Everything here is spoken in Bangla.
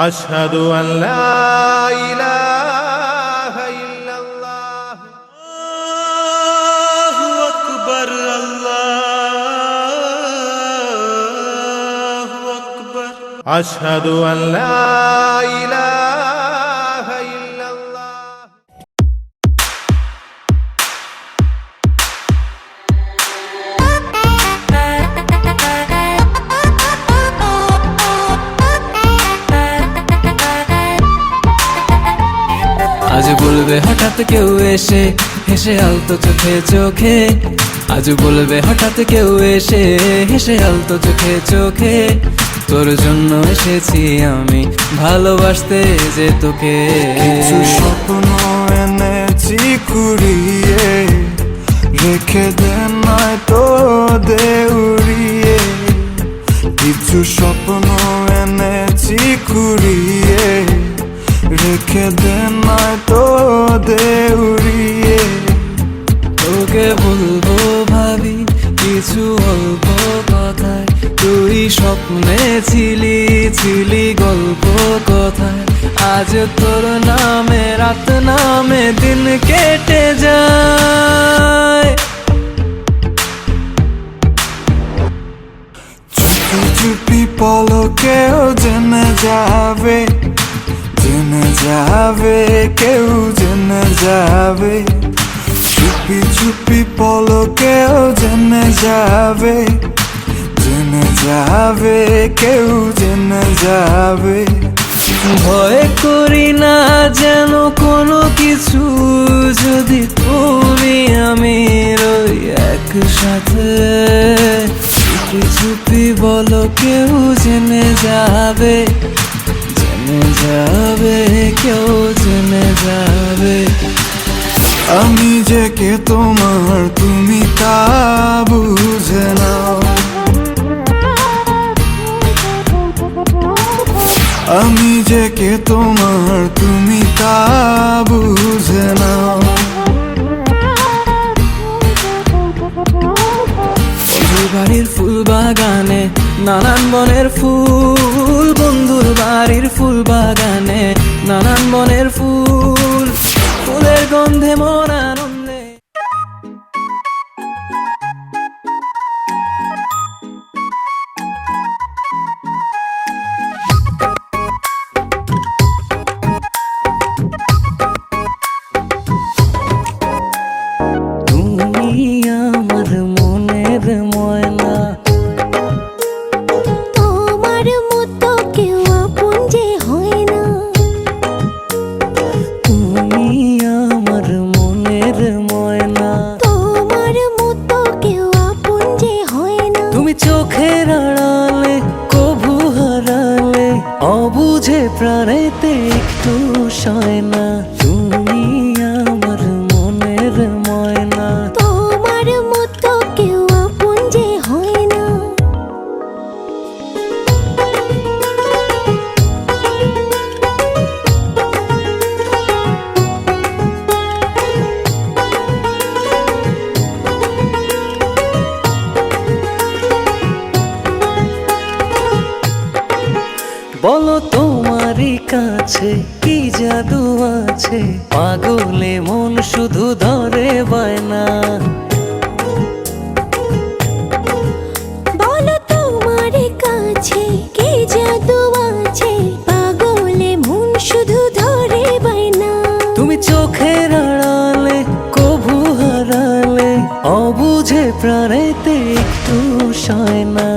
আশহাদু আল্লা ইলাহা ইল্লাল্লাহ। আল্লাহু আকবার, আল্লাহু আকবার। আশহাদু আল্লা ইলাহা ইল্লাল্লাহ। আজ বলবে হঠাৎ কেউ এসে হেসে আলতো চোখে চোখে, আজ বলবে হঠাৎ কেউ এসে হেসে আলতো চোখে চোখে, তোর জন্য এসেছি আমি ভালোবাসতে যে তোকে। কিছু স্বপ্ন এনেছি কুড়িয়ে, রেখে দে নয়তো দে উড়িয়ে। কিছু স্বপ্ন এনেছি কুড়িয়ে, রেখে দে নয়তো দে উড়িয়ে। তোকে বলবো ভাবি কিছু অল্প কথায়, তুই স্বপ্নে ছিলি ছিলি গল্প কথায়। আজ তোর নামে রাত নামে দিন কেটে যায়। চুপি চুপি পলকেও জেনে যাবে, জেনে যাবে, কেউ জেনে যাবে। চুপি চুপি পলকেও জেনে যাবে, জেনে যাবে, কেউ জেনে যাবে। ভয় করি না যেন কোনো কিছু, যদি তুমি আমি রই একসাথে। চুপি চুপি বলো কেউ জেনে যাবে, জেনে যাবে, কেউ জেনে যাবে। আমি যে কে তোমার তুমি তা বুঝে নাও, আমি যে কে তোমার তুমি তা বুঝে নাও। বন্ধুর বাড়ির ফুল বাগানে নানান বনের ফুল, বন্ধুর বাড়ির ফুল বাগানে নানান বনের ফুল, ফুলের গন্ধে মন আনন্দে। তুমি আমার মনের ময়না, তোমার মতো কেউ আপন যে হয় না। তুমি আমার মনের ময়না, তোমার মতো কেউ আপন যে হয় না। তুমি চোখের আড়ালে কভু হারালে, অবুঝে প্রাণেতে একটু সয় না। তুমি আমার মনের ময়না, তোমার মতো কেউ আপন যে হয় না। বলো তোমারই কাছে কি জাদু আছে, পাগলে মন শুধু ধরে বায়না। বলো তোমার কাছে কি জাদু আছে, পাগলে মন শুধু ধরে বায়না। তুমি চোখের আড়ালে কভু হারালে, অবুঝে প্রাণেতে একটু সয় না।